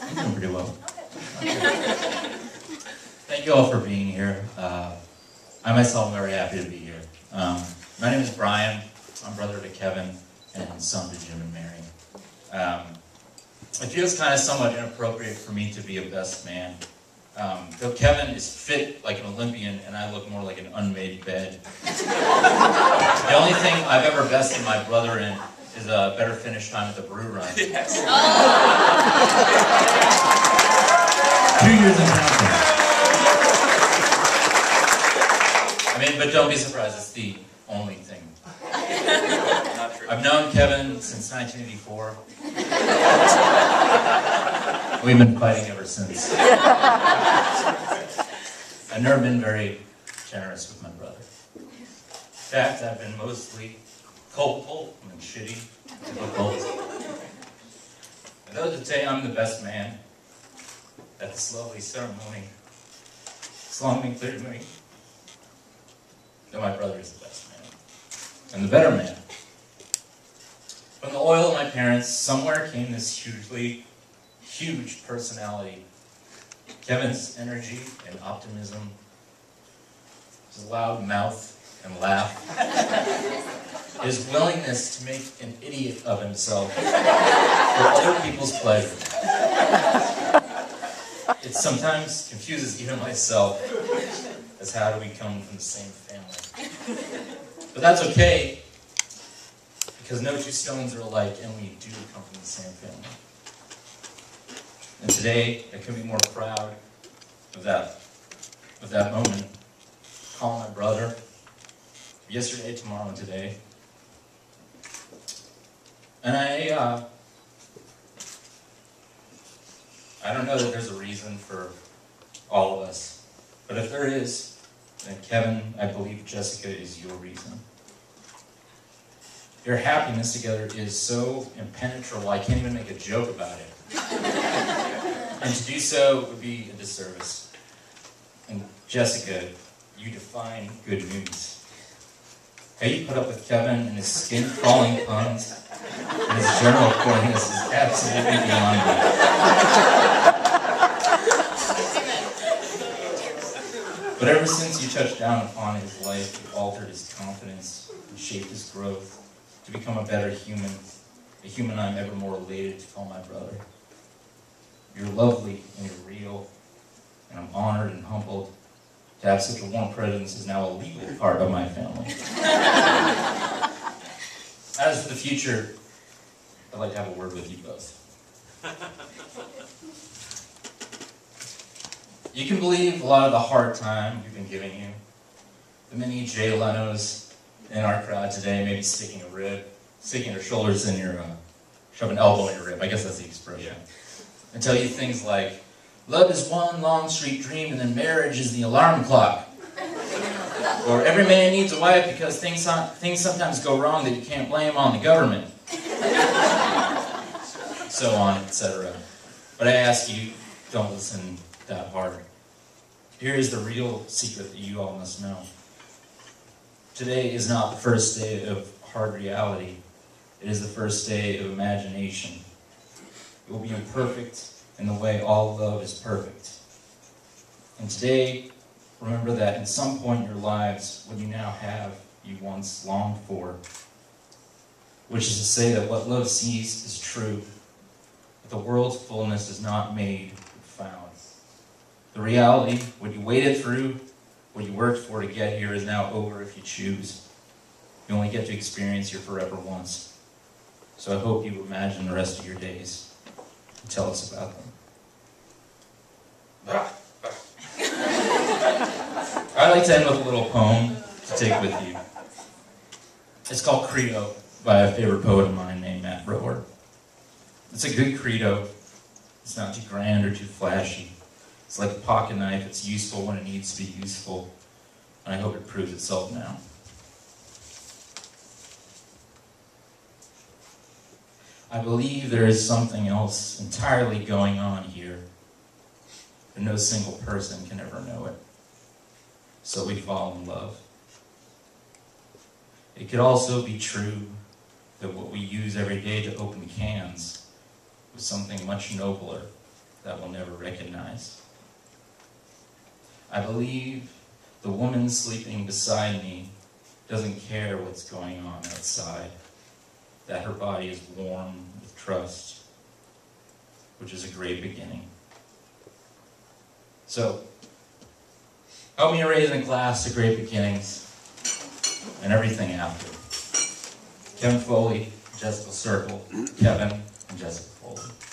I'm doing pretty well. Thank you all for being here. I myself am very happy to be here. My name is Brian. I'm brother to Kevin and son to Jim and Mary. It feels kind of somewhat inappropriate for me to be a best man. Though Kevin is fit like an Olympian and I look more like an unmade bed. The only thing I've ever bested my brother in is a better finish time at the brew run. Yes. 2 years in counting. I mean, but don't be surprised, it's the only thing. Not true. I've known Kevin since 1984. We've been fighting ever since. I've never been very generous with my brother. In fact, I've been mostly culpable and shitty, difficult. And though today I'm the best man at this lovely ceremony, it's long been clear to me that my brother is the best man and the better man. From the oil of my parents, somewhere came this huge personality. Kevin's energy and optimism, his loud mouth and laugh, his willingness to make an idiot of himself for other people's pleasure. It sometimes confuses even myself as how do we come from the same family. But that's okay, because no two stones are alike, and we do come from the same family. And today, I couldn't be more proud of that moment. Calling my brother, yesterday, tomorrow, and today. And I don't know that there's a reason for all of us, but if there is, then Kevin, I believe Jessica is your reason. Your happiness together is so impenetrable, I can't even make a joke about it. And to do so would be a disservice. And Jessica, you define good news. How you put up with Kevin and his skin-crawling puns and his general corniness is absolutely beyond me. But ever since you touched down upon his life, you altered his confidence and shaped his growth to become a better human, a human I'm ever more elated to call my brother. You're lovely and you're real, and I'm honored and humbled to have such a warm presence is now a legal part of my family. As for the future, I'd like to have a word with you both. You can believe a lot of the hard time we've been giving you. The many Jay Lenos in our crowd today, maybe sticking their shoulders in your, shove an elbow in your rib, I guess that's the expression. Yeah. And tell you things like, love is one long street dream and then marriage is the alarm clock. Or every man needs a wife because things sometimes go wrong that you can't blame on the government. So on, etc. But I ask you, don't listen that hard. Here is the real secret that you all must know. Today is not the first day of hard reality. It is the first day of imagination. It will be imperfect in the way all love is perfect. And today, remember that at some point in your lives, what you now have, you once longed for. Which is to say that what love sees is true, but the world's fullness is not made but found. The reality, what you waited through, what you worked for to get here is now over if you choose. You only get to experience your forever once. So I hope you imagine the rest of your days and tell us about them. I'd like to end with a little poem to take with you. It's called Credo by a favorite poet of mine named Matt Rower. It's a good credo. It's not too grand or too flashy. It's like a pocket knife. It's useful when it needs to be useful. And I hope it proves itself now. I believe there is something else entirely going on here, but no single person can ever know it. So we fall in love. It could also be true that what we use every day to open cans with something much nobler that we'll never recognize. I believe the woman sleeping beside me doesn't care what's going on outside, that her body is warm with trust, which is a great beginning. So, help me raise in class the great beginnings and everything after. Kevin Foley, Jessica Circle, Kevin and Jessica Foley.